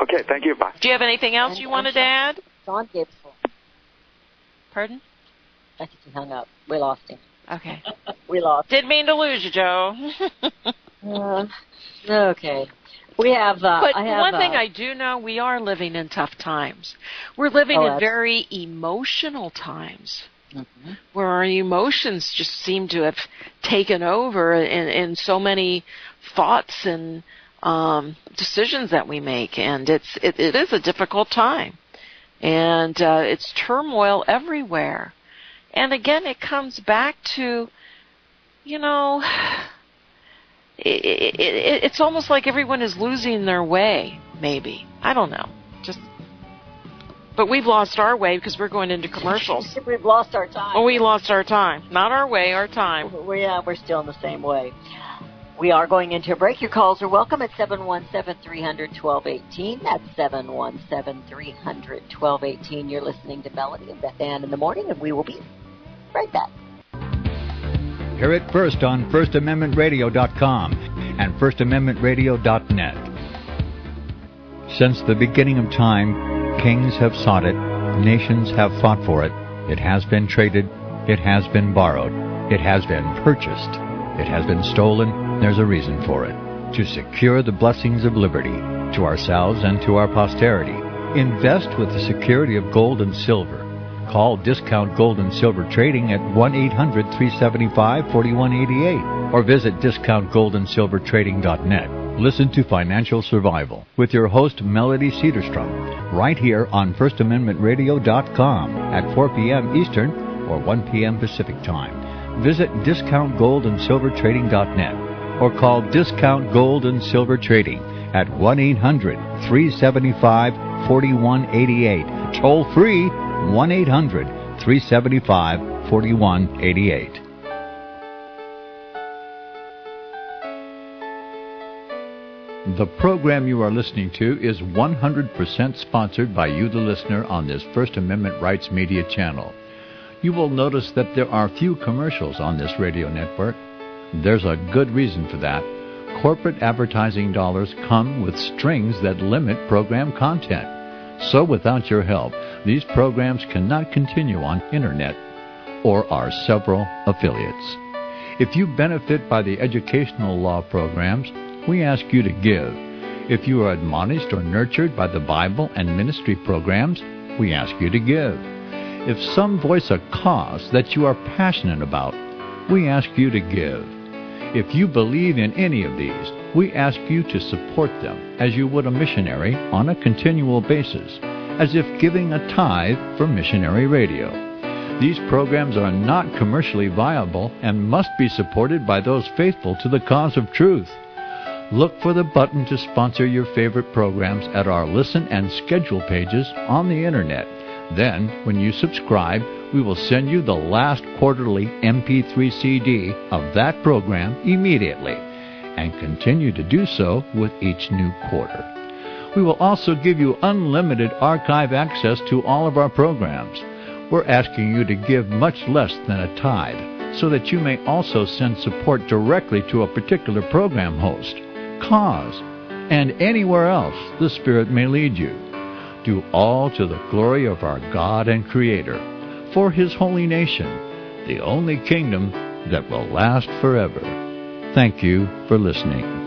Okay, thank you. Bye. Do you have anything else you wanted to add? John Gibson. Pardon? I think he hung up. We lost him. Okay. We lost him. Didn't mean to lose you, Joe. Okay. We have. But one thing I do know, we are living in tough times. We're living in very emotional times, where our emotions just seem to have taken over in so many thoughts and decisions that we make, and it is a difficult time, and it's turmoil everywhere. And again, it comes back to, it's almost like everyone is losing their way, maybe. I don't know. But we've lost our way because we're going into commercials. We've lost our time. Oh, we lost our time. Not our way, our time. We're still in the same way. We are going into a break. Your calls are welcome at 717-300-1218. That's 717-300-1218. You're listening to Melody and Beth Ann in the morning, and we will be right back. Hear it first on FirstAmendmentRadio.com and FirstAmendmentRadio.net. Since the beginning of time, kings have sought it, nations have fought for it. It has been traded, it has been borrowed, it has been purchased, it has been stolen. There's a reason for it. To secure the blessings of liberty to ourselves and to our posterity. Invest with the security of gold and silver. Call Discount Gold and Silver Trading at 1-800-375-4188 or visit discountgoldandsilvertrading.net. Listen to Financial Survival with your host Melody Cedarstrom right here on FirstAmendmentRadio.com at 4 p.m. Eastern or 1 p.m. Pacific Time. Visit discountgoldandsilvertrading.net or call Discount Gold and Silver Trading at 1-800-375-4188. Toll free 1-800-375-4188. The program you are listening to is 100% sponsored by you, the listener, on this First Amendment Rights Media channel. You will notice that there are few commercials on this radio network. There's a good reason for that. Corporate advertising dollars come with strings that limit program content. So without your help, these programs cannot continue on Internet or our several affiliates. If you benefit by the educational law programs, we ask you to give. If you are admonished or nurtured by the Bible and ministry programs, we ask you to give. If some voice a cause that you are passionate about, we ask you to give. If you believe in any of these, we ask you to support them as you would a missionary on a continual basis, as if giving a tithe for missionary radio. These programs are not commercially viable and must be supported by those faithful to the cause of truth. Look for the button to sponsor your favorite programs at our listen and schedule pages on the Internet. Then, when you subscribe, we will send you the last quarterly MP3 CD of that program immediately, and continue to do so with each new quarter. We will also give you unlimited archive access to all of our programs. We're asking you to give much less than a tithe, so that you may also send support directly to a particular program host. cause, and anywhere else the Spirit may lead you. Do all to the glory of our God and Creator, for His holy nation, the only kingdom that will last forever. Thank you for listening.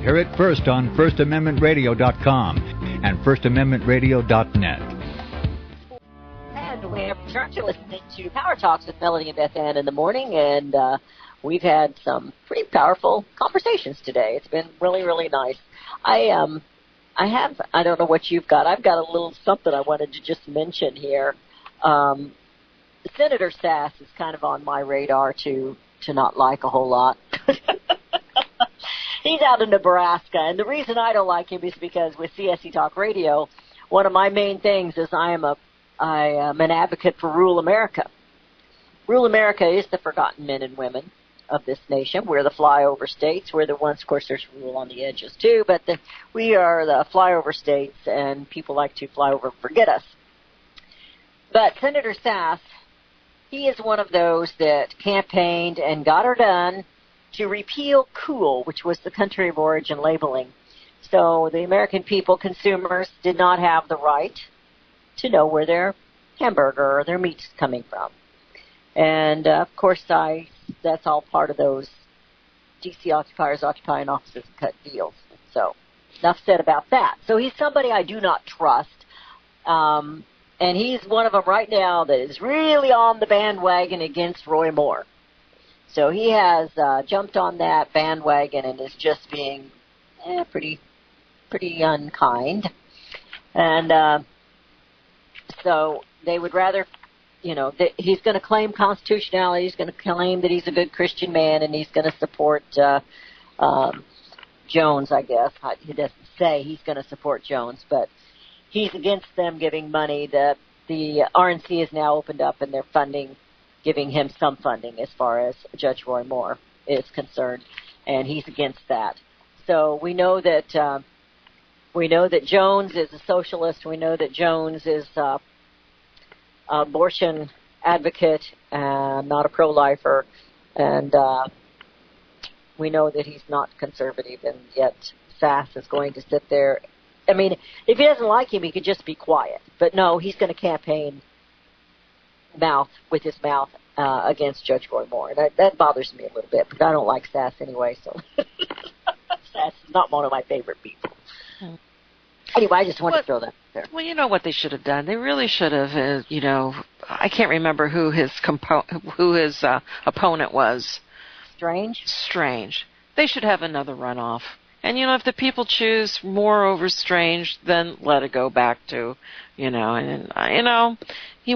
Hear it first on FirstAmendmentRadio.com and FirstAmendmentRadio.net. And we have returned to listening to Power Talks with Melody and Beth Ann in the morning, and we've had some pretty powerful conversations today. It's been really, really nice. I don't know what you've got. I've got a little something I wanted to just mention here. Senator Sass is kind of on my radar to not like a whole lot. He's out in Nebraska, and the reason I don't like him is because with CSC Talk Radio, one of my main things is I am an advocate for rural America. Rural America is the forgotten men and women of this nation. We're the flyover states. We're the ones, of course, there's rural on the edges too, but we are the flyover states, and people like to fly over and forget us. But Senator Sass, he is one of those that campaigned and got her done to repeal COOL, which was the country of origin labeling. So the American people, consumers, did not have the right to know where their hamburger or their meat's coming from. And, of course, that's all part of those D.C. occupiers occupying offices and cut deals. So enough said about that. So he's somebody I do not trust. And he's one of them right now that is really on the bandwagon against Roy Moore. So he has jumped on that bandwagon and is just being pretty unkind. And so they would rather, he's going to claim constitutionality. He's going to claim that he's a good Christian man, and he's going to support Jones, I guess. He doesn't say he's going to support Jones, but he's against them giving money. The RNC is now opened up, and they're giving him some funding as far as Judge Roy Moore is concerned, and he's against that. So we know that Jones is a socialist. We know that Jones is an abortion advocate and not a pro-lifer, and we know that he's not conservative, and yet Sass is going to sit there. I mean, if he doesn't like him, he could just be quiet. But no, he's going to campaign with his mouth against Judge Roy Moore. And that bothers me a little bit, but I don't like Sass anyway, so Sass is not one of my favorite people. Anyway, I just wanted to throw that there. Well, you know what they should have done? They really should have, I can't remember who his opponent was. Strange. They should have another runoff. And, if the people choose Moore over Strange, then let it go back to, he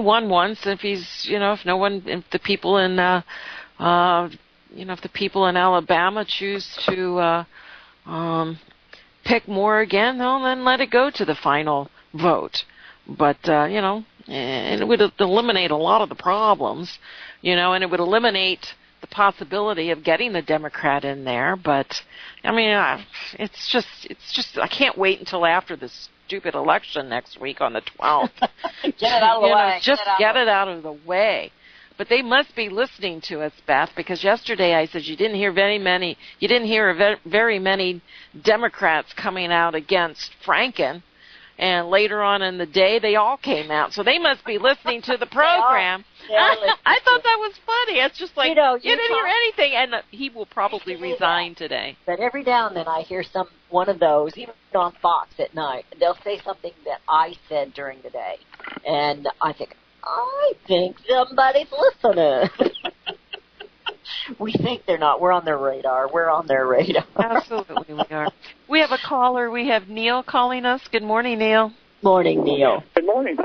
won once. If if the people in, if the people in Alabama choose to, pick Moore again, then let it go to the final vote. But, and it would eliminate a lot of the problems, and it would eliminate the possibility of getting the Democrat in there. But, it's just, I can't wait until after this stupid election next week on the 12th. Get it out of the way. Just get it out of the way. But they must be listening to us, Beth, because yesterday I said you didn't hear very many Democrats coming out against Franken, and later on in the day they all came out. So they must be listening to the program. I thought that was funny. It's just like, you didn't hear anything, and he will probably resign today. But every now and then I hear one of those, even on Fox at night, they'll say something that I said during the day, and I think somebody's listening. We think they're not. We're on their radar. Absolutely, we are. We have a caller. We have Neil calling us. Good morning, Neil. Morning, Neil. Good morning.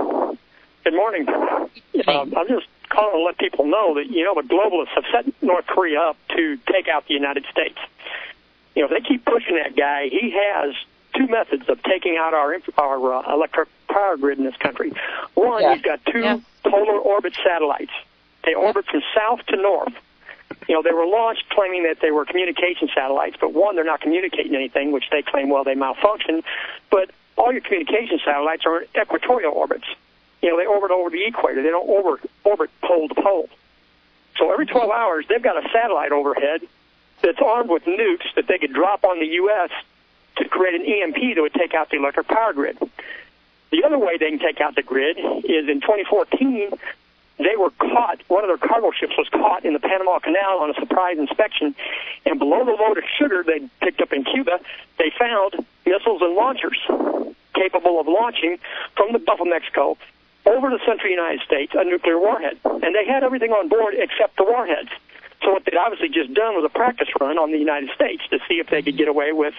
I'm just calling to let people know that, the globalists have set North Korea up to take out the United States. If they keep pushing that guy, he has two methods of taking out our electric power grid in this country. One, he's got two polar orbit satellites. They orbit from south to north. They were launched claiming that they were communication satellites, but one, they're not communicating anything, which they claim, they malfunction. But all your communication satellites are in equatorial orbits. they orbit over the equator. They don't orbit pole to pole. So every 12 hours, they've got a satellite overhead that's armed with nukes that they could drop on the U.S. to create an EMP that would take out the electric power grid. The other way they can take out the grid is in 2014, they were caught, one of their cargo ships was caught in the Panama Canal on a surprise inspection, and below the load of sugar they picked up in Cuba, they found missiles and launchers capable of launching from the Gulf of Mexico over the central United States a nuclear warhead. And they had everything on board except the warheads. So what they'd obviously just done was a practice run on the United States to see if they could get away with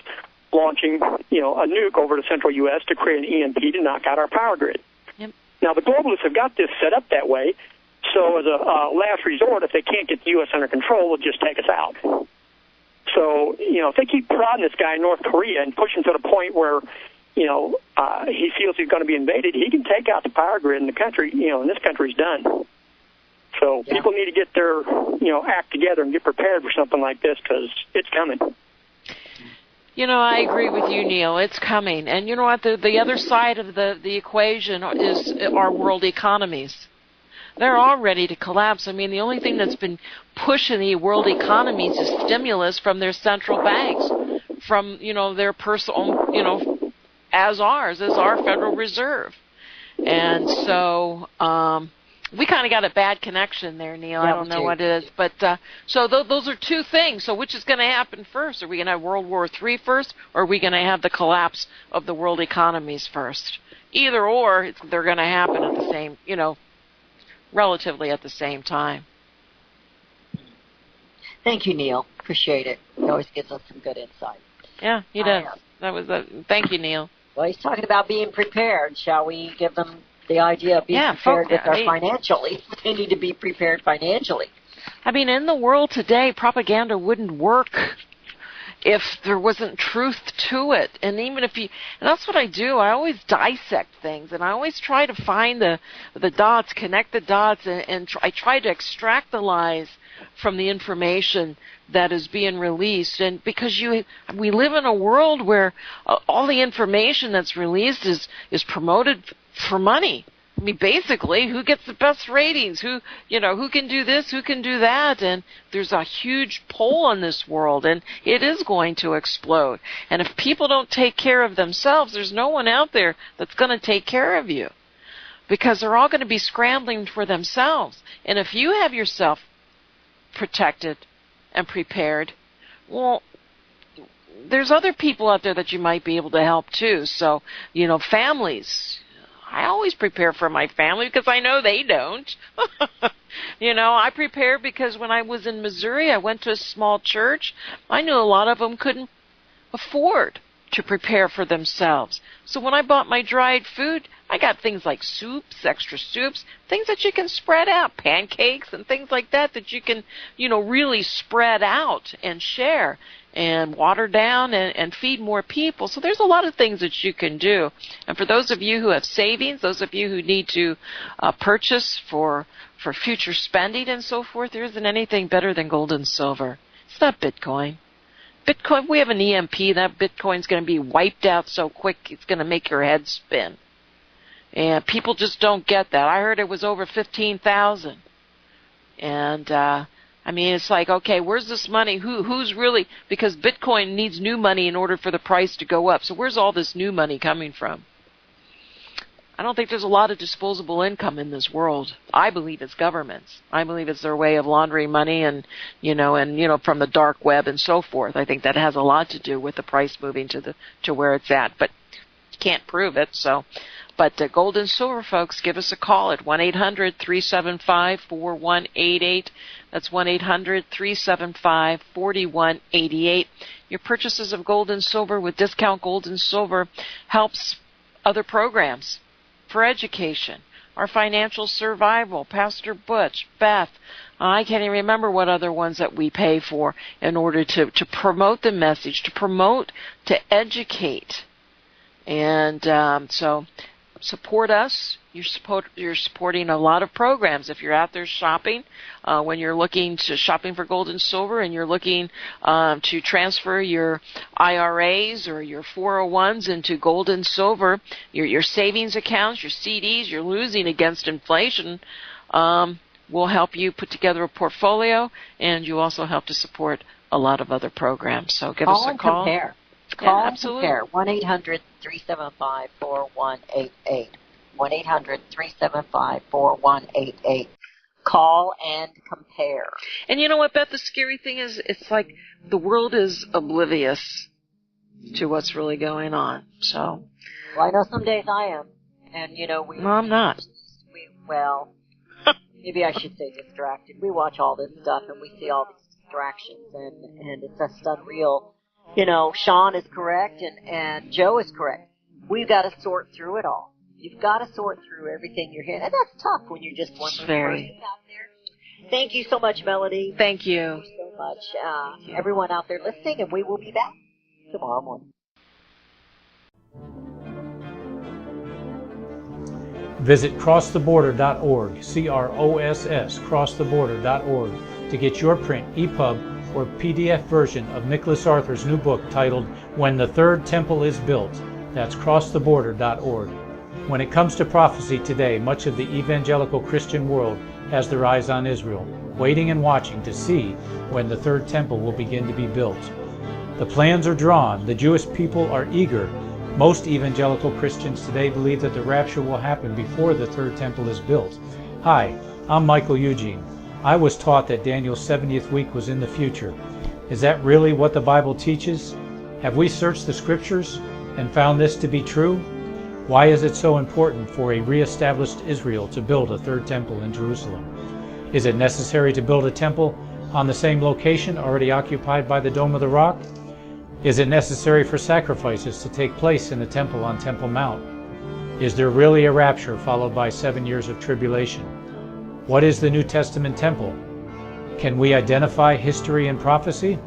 launching, a nuke over the central U.S. to create an EMP to knock out our power grid. Yep. Now, the globalists have got this set up that way, so as a last resort, if they can't get the U.S. under control, they'll just take us out. So, if they keep prodding this guy in North Korea and pushing to the point where, he feels he's going to be invaded, he can take out the power grid in the country, and this country's done. So people need to get their, act together and get prepared for something like this because it's coming. I agree with you, Neil. It's coming. And you know what? The other side of the equation is our world economies. They're all ready to collapse. I mean, the only thing that's been pushing the world economies is stimulus from their central banks, from, their personal, as our Federal Reserve. And so we kind of got a bad connection there, Neil. I don't know what it is. But so those are two things. So which is going to happen first? Are we going to have World War III first, or are we going to have the collapse of the world economies first? Either or, they're going to happen at the same, relatively at the same time. Thank you, Neil. Appreciate it. He always gives us some good insight. Yeah, he does. Thank you, Neil. Well, he's talking about being prepared. Shall we give them the idea of being prepared financially? They need to be prepared financially. I mean, in the world today, propaganda wouldn't work if there wasn't truth to it. And even if and that's what I do. I always dissect things, and I always try to find the dots, connect the dots, and I try to extract the lies from the information that is being released. And because we live in a world where all the information that's released is promoted for money. I mean, basically, who gets the best ratings? Who can do this? Who can do that? And there's a huge pull on this world, and it is going to explode. And if people don't take care of themselves, there's no one out there that's going to take care of you, because they're all going to be scrambling for themselves. And if you have yourself protected and prepared, well, there's other people out there that you might be able to help too. So, families. I always prepare for my family because I know they don't. I prepare because when I was in Missouri, I went to a small church. I knew a lot of them couldn't afford to prepare for themselves. So when I bought my dried food, I got things like soups, extra soups, things that you can spread out, pancakes and things like that you can, really spread out and share and water down and feed more people. So there's a lot of things that you can do. And for those of you who have savings, those of you who need to purchase for future spending and so forth, there isn't anything better than gold and silver. It's not Bitcoin. Bitcoin, we have an EMP. That Bitcoin's going to be wiped out so quick it's going to make your head spin. And people just don't get that. I heard it was over 15,000. And it's like, okay, where's this money? Who's really, because Bitcoin needs new money in order for the price to go up. So where's all this new money coming from? I don't think there's a lot of disposable income in this world. I believe it's governments. I believe it's their way of laundering money and from the dark web and so forth. I think that has a lot to do with the price moving to where it's at, but you can't prove it. So, but gold and silver, folks, give us a call at 1-800-375-4188. That's 1-800-375-4188. Your purchases of gold and silver with Discount Gold and Silver helps other programs for education, our financial survival, Pastor Butch, Beth. I can't even remember what other ones that we pay for in order to promote the message, to educate. And so support us. you're supporting a lot of programs. If you're out there shopping, when you're looking to shopping for gold and silver, and you're looking to transfer your IRAs or your 401s into gold and silver, your savings accounts, your CDs, you're losing against inflation. We'll help you put together a portfolio, and you also help to support a lot of other programs. So give us a call. Compare. Call and compare. 1-800-375-4188. 1-800-375-4188. Call and compare. And you know what, Beth? The scary thing is, it's like the world is oblivious to what's really going on. So, well, I know some days I am, and I'm not. Maybe I should say distracted. We watch all this stuff and we see all these distractions, and it's just unreal. Sean is correct and Joe is correct. We've got to sort through it all. You've got to sort through everything you're hearing, and that's tough when you're just one person out there. Thank you so much, Melody. Thank you. Thank you so much, everyone out there listening, and we will be back tomorrow morning. Visit crosstheborder.org, CROSS, crosstheborder.org, to get your print, EPUB, or PDF version of Nicholas Arthur's new book titled When the Third Temple is Built. That's crosstheborder.org. When it comes to prophecy today, much of the evangelical Christian world has their eyes on Israel, waiting and watching to see when the third temple will begin to be built. The plans are drawn. The Jewish people are eager. Most evangelical Christians today believe that the rapture will happen before the third temple is built. Hi, I'm Michael Eugene. I was taught that Daniel's 70th week was in the future. Is that really what the Bible teaches? Have we searched the scriptures and found this to be true? Why is it so important for a re-established Israel to build a third temple in Jerusalem? Is it necessary to build a temple on the same location already occupied by the Dome of the Rock? Is it necessary for sacrifices to take place in the temple on Temple Mount? Is there really a rapture followed by 7 years of tribulation? What is the New Testament temple? Can we identify history and prophecy?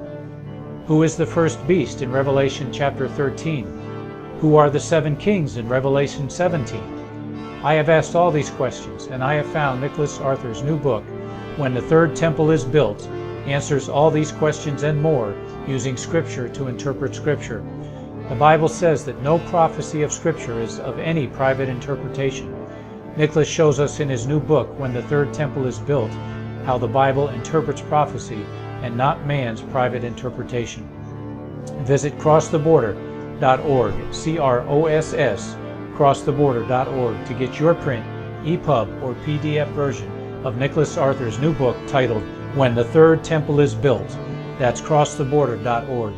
Who is the first beast in Revelation chapter 13? Who are the 7 kings in Revelation 17? I have asked all these questions, and I have found Nicholas Arthur's new book, When the Third Temple is Built, answers all these questions and more using Scripture to interpret Scripture. The Bible says that no prophecy of Scripture is of any private interpretation. Nicholas shows us in his new book, When the Third Temple is Built, how the Bible interprets prophecy and not man's private interpretation. Visit crosstheborder.org, CROSS, crosstheborder.org, to get your print, EPUB, or PDF version of Nicholas Arthur's new book titled When the Third Temple is Built. That's crosstheborder.org.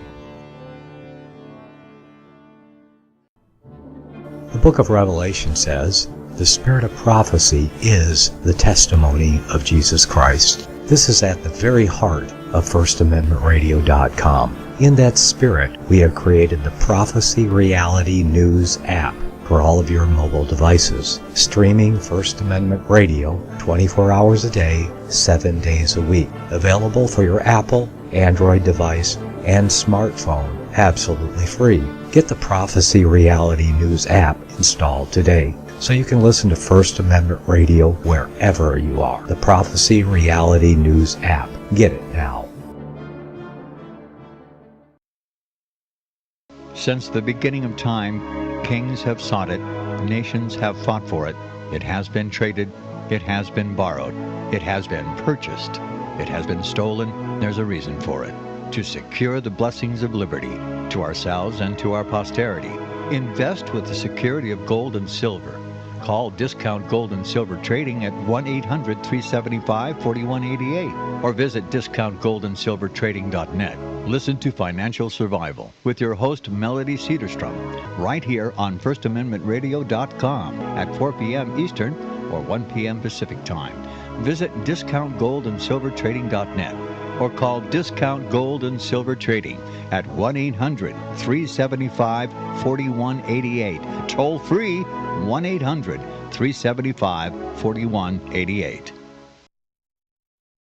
The book of Revelation says, the spirit of prophecy is the testimony of Jesus Christ. This is at the very heart of FirstAmendmentRadio.com. In that spirit, we have created the Prophecy Reality News app for all of your mobile devices, streaming First Amendment Radio 24 hours a day, 7 days a week. Available for your Apple, Android device, and smartphone, absolutely free. Get the Prophecy Reality News app installed today so you can listen to First Amendment Radio wherever you are. The Prophecy Reality News app. Get it now. Since the beginning of time, kings have sought it, nations have fought for it. It has been traded, it has been borrowed, it has been purchased, it has been stolen. There's a reason for it. To secure the blessings of liberty to ourselves and to our posterity. Invest with the security of gold and silver. Call Discount Gold and Silver Trading at 1-800-375-4188 or visit discountgoldandsilvertrading.net. Listen to Financial Survival with your host Melody Cedarstrom right here on FirstAmendmentRadio.com at 4 p.m. Eastern or 1 p.m. Pacific Time. Visit discountgoldandsilvertrading.net or call Discount Gold and Silver Trading at 1-800-375-4188. Toll free 1-800-375-4188.